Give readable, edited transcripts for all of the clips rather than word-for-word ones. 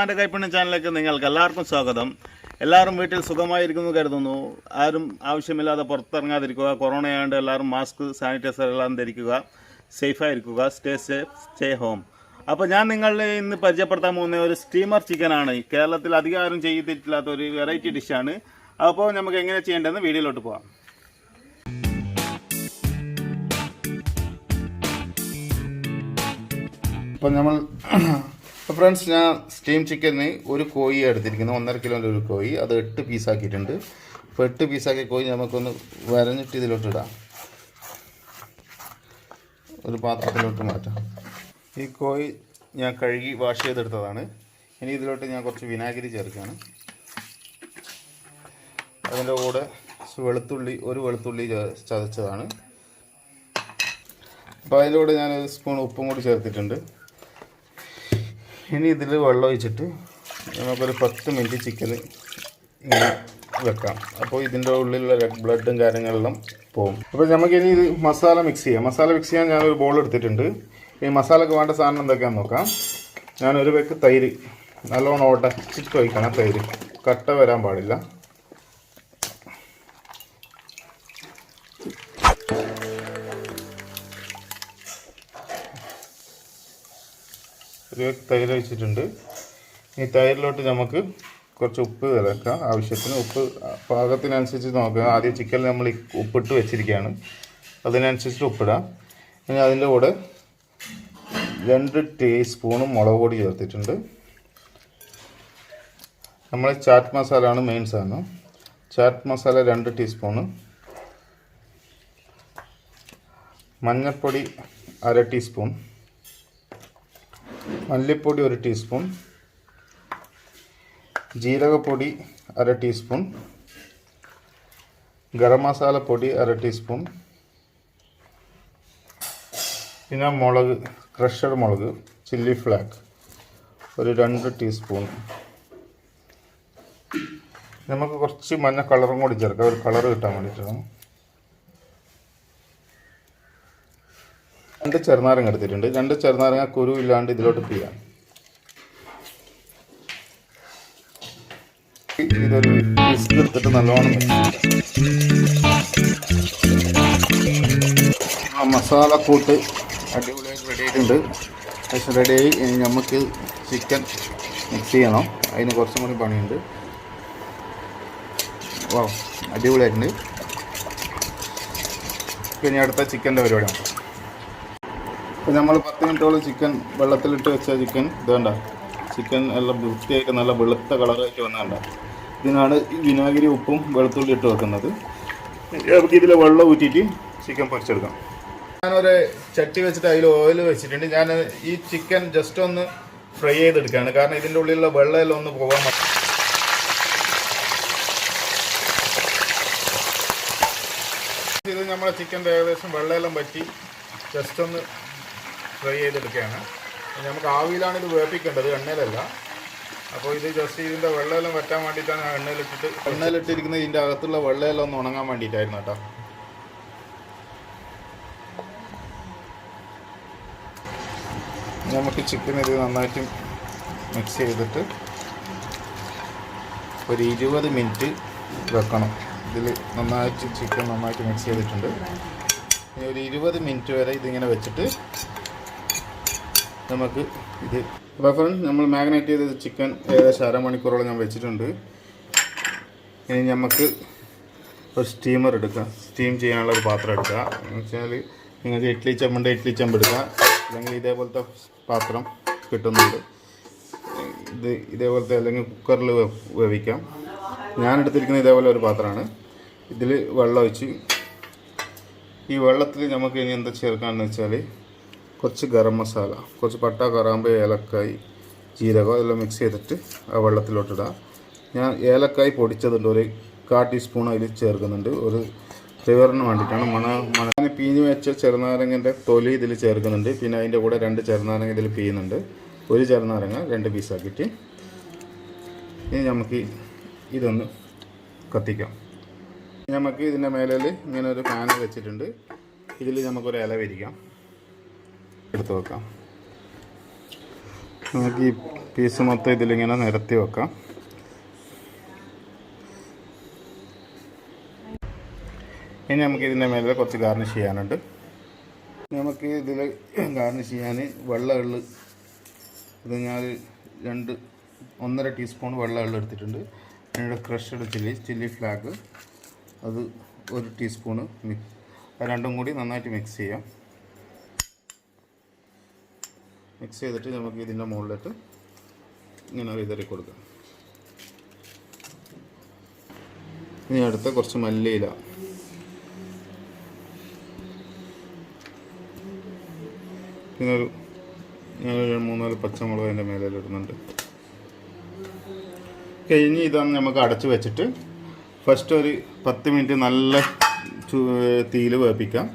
ഉമ്മാൻ്റെ കൈപ്പണ്ണി ചാനലിലേക്ക് നിങ്ങൾക്ക് എല്ലാവർക്കും സ്വാഗതം. എല്ലാവരും വീട്ടിൽ സുഖമായിരിക്കുന്നു കരുതുന്നു. ആരും ആവശ്യമില്ലാതെ പുറത്തിറങ്ങാതിരിക്കുക. കൊറോണയായതുകൊണ്ട് എല്ലാവരും മാസ്ക്, സാനിറ്റൈസർ എല്ലാം ധരിക്കുക. സേഫായിരിക്കുക. Stay safe, stay home. അപ്പോൾ ഞാൻ നിങ്ങളെ ഇന്ന് പരിചയപ്പെടുത്താൻ പോകുന്ന ഒരു സ്റ്റീമർ ചിക്കനാണ്. കേരളത്തിൽ അധികം ആരും ചെയ്തിട്ടില്ലാത്ത ഒരു വെറൈറ്റി ഡിഷാണ്. അപ്പോൾ നമുക്ക് എങ്ങനെ ചെയ്യേണ്ടതെന്ന് വീഡിയോയിലോട്ട് പോകാം. അപ്പോൾ ഫ്രണ്ട്സ്, ഞാൻ സ്റ്റീം ചിക്കന് ഒരു കോഴി എടുത്തിരിക്കുന്നു. 1.5 കിലോൻ്റെ ഒരു കോഴി. അത് 8 പീസാക്കിയിട്ടുണ്ട്. അപ്പോൾ 8 പീസാക്കിയ കോഴി നമുക്കൊന്ന് വരഞ്ഞിട്ട് ഇതിലോട്ട് ഇടാം. ഒരു പാത്രത്തിലോട്ട് മാറ്റാം. ഈ കോഴി ഞാൻ കഴുകി വാഷ് ചെയ്തെടുത്തതാണ്. ഇനി ഇതിലോട്ട് ഞാൻ കുറച്ച് വിനാഗിരി ചേർക്കുകയാണ്. അതിൻ്റെ കൂടെ ഒരു വെളുത്തുള്ളി ചതച്ചതാണ്. അപ്പോൾ അതിൻ്റെ കൂടെ ഞാൻ 1 സ്പൂൺ ഉപ്പും കൂടി ചേർത്തിട്ടുണ്ട്. ഇനി ഇതിൽ വെള്ളം ഒഴിച്ചിട്ട് നമുക്കൊരു 10 മിനിറ്റ് ചിക്കൻ ഇങ്ങനെ വെക്കാം. അപ്പോൾ ഇതിൻ്റെ ഉള്ളിലുള്ള ബ്ലഡും കാര്യങ്ങളെല്ലാം പോകും. അപ്പോൾ നമുക്കിനി ഇത് മസാല മിക്സ് ചെയ്യാം. മസാല മിക്സ് ചെയ്യാൻ ഞാനൊരു ബോൾ എടുത്തിട്ടുണ്ട്. ഈ മസാലയ്ക്ക് വേണ്ട സാധനം എന്തൊക്കെയാണെന്ന് നോക്കാം. ഞാനൊരു വെക്ക് തൈര് നല്ലോണം ഉടച്ചിട്ട് ഒഴിക്കണം. തൈര് കട്ട വരാൻ പാടില്ല. ഒരു തൈര് ഒഴിച്ചിട്ടുണ്ട്. ഈ തൈരിലോട്ട് നമുക്ക് കുറച്ച് ഉപ്പ് ചേർക്കാം. ആവശ്യത്തിന് ഉപ്പ് പാകത്തിനനുസരിച്ച് നോക്കുക. ആദ്യം ചിക്കനിൽ നമ്മൾ ഉപ്പിട്ട് വെച്ചിരിക്കുകയാണ്. അതിനനുസരിച്ച് ഉപ്പിടാം. ഇനി അതിൻ്റെ കൂടെ 2 ടീസ്പൂണും മുളക് പൊടി ചേർത്തിട്ടുണ്ട്. നമ്മൾ ചാറ്റ് മസാലയാണ് മെയിൻ സാധനം. ചാറ്റ് മസാല 2 ടീസ്പൂണ്, മഞ്ഞൾപ്പൊടി 1/2 ടീസ്പൂൺ, മല്ലിപ്പൊടി 1 ടീസ്പൂൺ, ജീരകപ്പൊടി 1/2 ടീസ്പൂൺ, ഗരം മസാല പൊടി 1/2 ടീസ്പൂൺ, പിന്നെ മുളക്, ക്രഷഡ് മുളക്, ചില്ലി ഫ്ലാക്ക് ഒരു 2 ടീസ്പൂൺ. നമുക്ക് കുറച്ച് മഞ്ഞ കളറും കൂടി ചേർക്കാം, ഒരു കളർ കിട്ടാൻ വേണ്ടിയിട്ടാണ്. 2 ചെറുനാരങ്ങ എടുത്തിട്ടുണ്ട്. 2 ചെറുനാരങ്ങ കുരു ഇല്ലാണ്ട് ഇതിലോട്ട് പിഴിയാം. ഇതൊരു വിസ്ക് എടുത്തിട്ട് നല്ലോണം മസാല കൂട്ട് അടിപൊളിയായിട്ട് റെഡി ആയിട്ടുണ്ട്. പക്ഷെ റെഡിയായി. ഇനി നമുക്ക് ചിക്കൻ മിക്സ് ചെയ്യണം. അതിന് കുറച്ചും കൂടി പണിയുണ്ട്. വാ, അടിപൊളിയായിട്ടുണ്ട്. പിന്നെ അടുത്ത ചിക്കൻ്റെ പരിപാടിയാണ്. അപ്പോൾ നമ്മൾ 10 മിനിറ്റോളം ചിക്കൻ വെള്ളത്തിലിട്ട് വെച്ച ചിക്കൻ ഇതുണ്ട. ചിക്കൻ എല്ലാം വൃത്തിയായിട്ട് നല്ല വെളുത്ത കളറായിട്ട് വന്നതുണ്ട. ഇതിനാണ് വിനാഗിരി, ഉപ്പും വെളുത്തുള്ളി ഇട്ട് വെക്കുന്നത്. നമുക്ക് ഇതിൽ വെള്ളം ഊറ്റിയിട്ട് ചിക്കൻ പൊരിച്ചെടുക്കാം. ഞാനൊരു ചട്ടി വെച്ചിട്ട് അതിൽ ഓയിൽ വെച്ചിട്ടുണ്ട്. ഞാൻ ഈ ചിക്കൻ ജസ്റ്റ് ഒന്ന് ഫ്രൈ ചെയ്തെടുക്കുകയാണ്. കാരണം ഇതിൻ്റെ ഉള്ളിലുള്ള വെള്ളമെല്ലാം ഒന്ന് പോകാൻ പറ്റും. ഇത് നമ്മളെ ചിക്കൻ്റെ ഏകദേശം വെള്ളമെല്ലാം പറ്റി ജസ്റ്റ് ഒന്ന് ഫ്രൈ ചെയ്തെടുക്കുകയാണ്. നമുക്ക് ആവിയിലാണ് ഇത് വേപ്പിക്കേണ്ടത്, എണ്ണയിലല്ല. അപ്പോൾ ഇത് ജസ്റ്റ് ഇതിൻ്റെ വെള്ളമെല്ലാം വറ്റാൻ വേണ്ടിയിട്ടാണ് എണ്ണയിലിട്ടിരിക്കുന്നത്. ഇതിൻ്റെ അകത്തുള്ള വെള്ളമെല്ലാം ഒന്ന് ഉണങ്ങാൻ വേണ്ടിയിട്ടായിരുന്നു കേട്ടോ. നമുക്ക് ചിക്കൻ ഇത് നന്നായിട്ട് മിക്സ് ചെയ്തിട്ട് ഒരു 20 മിനിറ്റ് വെക്കണം. ഇതിൽ നന്നായിട്ട് ചിക്കൻ നന്നായിട്ട് മിക്സ് ചെയ്തിട്ടുണ്ട്. ഇനി ഒരു 20 മിനിറ്റ് വരെ ഇതിങ്ങനെ വെച്ചിട്ട് നമുക്ക് ഇത് ഫ്രണ്ട്സ്, നമ്മൾ മാഗ്നേറ്റ് ചെയ്ത ചിക്കൻ ഏകദേശം അരമണിക്കൂറോളം ഞാൻ വെച്ചിട്ടുണ്ട്. ഇനി നമുക്ക് ഒരു സ്റ്റീമർ എടുക്കാം. സ്റ്റീം ചെയ്യാനുള്ള ഒരു പാത്രം എടുക്കുക. എന്ന് വെച്ചാൽ നിങ്ങൾക്ക് ഇഡ്ഡലി ചെമ്പ് എടുക്കുക. അല്ലെങ്കിൽ ഇതേപോലത്തെ പാത്രം കിട്ടുന്നുണ്ട്. ഇതേപോലത്തെ അല്ലെങ്കിൽ കുക്കറിൽ വേവിക്കാം. ഞാൻ എടുത്തിരിക്കുന്ന ഇതേപോലെ ഒരു പാത്രമാണ്. ഇതിൽ വെള്ളം ഒഴിച്ച് ഈ വെള്ളത്തിൽ നമുക്ക് ഇനി എന്താ ചേർക്കാമെന്ന് വെച്ചാൽ കുറച്ച് ഗരം മസാല, കുറച്ച് പട്ട, കറാമ്പ്, ഏലക്കായ്, ജീരകം അതെല്ലാം മിക്സ് ചെയ്തിട്ട് ആ വെള്ളത്തിലോട്ടിടാം. ഞാൻ ഏലക്കായ് പൊടിച്ചതുണ്ട്, ഒരു 1/4 ടീസ്പൂൺ അതിൽ ചേർക്കുന്നുണ്ട്. ഒരു ഫ്ലേവറിന് വേണ്ടിയിട്ടാണ്. മണ പിഴിഞ്ഞ് വെച്ച ചെറുനാരങ്ങൻ്റെ തൊലി ഇതിൽ ചേർക്കുന്നുണ്ട്. പിന്നെ അതിൻ്റെ കൂടെ 2 ചെറുനാരങ്ങ ഇതിൽ പിഴിയുന്നുണ്ട്. ഒരു ചെറുനാരങ്ങ 2 പീസാക്കിയിട്ട്. ഇനി നമുക്ക് ഇതൊന്ന് കത്തിക്കാം. നമുക്ക് ഇതിൻ്റെ മേലിൽ ഇങ്ങനെ ഒരു പാൻ വെച്ചിട്ടുണ്ട്. ഇതിൽ നമുക്കൊരു ഇല വിരിക്കാം, എടുത്ത് വെക്കാം. നമുക്ക് ഈ പീസ് മൊത്തം ഇതിലിങ്ങനെ നിരത്തി വെക്കാം. ഇനി നമുക്ക് ഇതിൻ്റെ മേലെ കുറച്ച് ഗാർണിഷ് ചെയ്യാനുണ്ട്. നമുക്ക് ഇതിൽ ഗാർണിഷ് ചെയ്യാൻ വെള്ള എള്ള്, ഇത് ഞാൻ 1.5 ടീസ്പൂൺ വെള്ള എള്ള് എടുത്തിട്ടുണ്ട്. അതിൻ്റെ ക്രഷ്ഡ് ചില്ലി ഫ്ലാഗ് അത് 1 ടീസ്പൂണ് രണ്ടും കൂടി നന്നായിട്ട് മിക്സ് ചെയ്യാം. മിക്സ് ചെയ്തിട്ട് നമുക്ക് ഇതിൻ്റെ മുകളിലിട്ട് ഇങ്ങനെ വിതറി കൊടുക്കാം. ഇനി അടുത്ത കുറച്ച് മല്ലിയില, പിന്നെ ഞാനൊരു 3-4 പച്ചമുളക് അതിൻ്റെ മേലെ ഇടുന്നുണ്ട്. ഇനി ഇതാണ് നമുക്ക് അടച്ച് വെച്ചിട്ട് ഫസ്റ്റ് ഒരു 10 മിനിറ്റ് നല്ല തീയിൽ വേപ്പിക്കാം.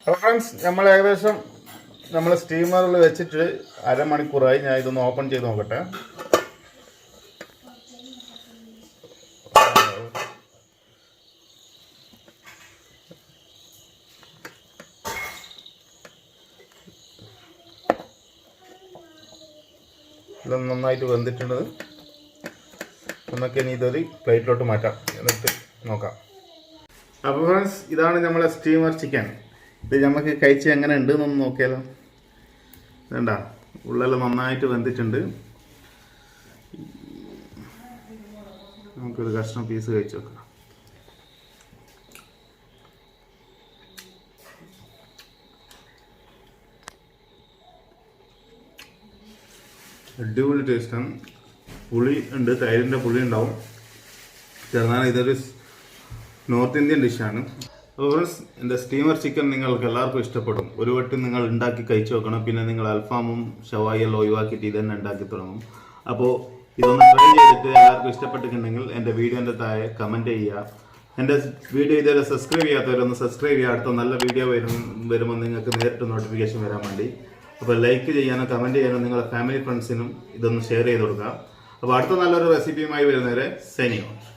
അപ്പോൾ ഫ്രണ്ട്സ്, നമ്മൾ ഏകദേശം സ്റ്റീമറിൽ വെച്ചിട്ട് അരമണിക്കൂറായി. ഞാൻ ഇതൊന്ന് ഓപ്പൺ ചെയ്ത് നോക്കട്ടെ. ഇതൊന്ന് നന്നായിട്ട് വെന്തിട്ടുണ്ട്. നമുക്ക് ഇനി ഇതൊരു പ്ലേറ്റിലോട്ട് മാറ്റാം, എന്നിട്ട് നോക്കാം. അപ്പോൾ ഫ്രണ്ട്സ്, ഇതാണ് നമ്മളെ സ്റ്റീമർ ചിക്കൻ. ഇത് നമുക്ക് കഴിച്ച് എങ്ങനെ ഉണ്ട് എന്നൊന്ന് നോക്കിയാലോ. വേണ്ട, ഉള്ളെല്ലാം നന്നായിട്ട് വെന്തിട്ടുണ്ട്. നമുക്കൊരു കഷ്ണം പീസ് കഴിച്ച് നോക്കാം. അടിപൊളി ടേസ്റ്റാണ്. പുളി ഉണ്ട്, തൈരിൻ്റെ പുളി ഉണ്ടാവും. ചെറുതാണ്. ഇതൊരു നോർത്ത് ഇന്ത്യൻ ഡിഷാണ്. അപ്പോൾ ഫ്രണ്ട്സ്, എൻ്റെ സ്റ്റീമർ ചിക്കൻ നിങ്ങൾക്ക് എല്ലാവർക്കും ഇഷ്ടപ്പെടും. ഒരു വട്ടം നിങ്ങൾ ഉണ്ടാക്കി കഴിച്ചു നോക്കണം. പിന്നെ നിങ്ങൾ അൽഫാമും ഷവായിയെല്ലാം ഒഴിവാക്കിയിട്ട് ഇതന്നെ ഉണ്ടാക്കി തുടങ്ങും. അപ്പോൾ ഇതൊന്ന് ട്രൈ ചെയ്തിട്ട് എല്ലാവർക്കും ഇഷ്ടപ്പെട്ടിട്ടുണ്ടെങ്കിൽ എൻ്റെ വീഡിയോൻ്റെ താഴെ കമൻറ്റ് ചെയ്യുക. എൻ്റെ വീഡിയോ ഇതുവരെ സബ്സ്ക്രൈബ് ചെയ്യാത്തവരൊന്ന് സബ്സ്ക്രൈബ് ചെയ്യുക. അടുത്ത നല്ല വീഡിയോ വരുമ്പോൾ നിങ്ങൾക്ക് നേരിട്ട് നോട്ടിഫിക്കേഷൻ വരാൻ വേണ്ടി. അപ്പോൾ ലൈക്ക് ചെയ്യാനോ കമൻറ്റ് ചെയ്യാനോ നിങ്ങളുടെ ഫാമിലി ഫ്രണ്ട്സിനും ഇതൊന്ന് ഷെയർ ചെയ്ത് കൊടുക്കുക. അപ്പോൾ അടുത്ത നല്ലൊരു റെസിപ്പിയുമായി വരുന്നവരെ സൈനിങ് ഔട്ട്.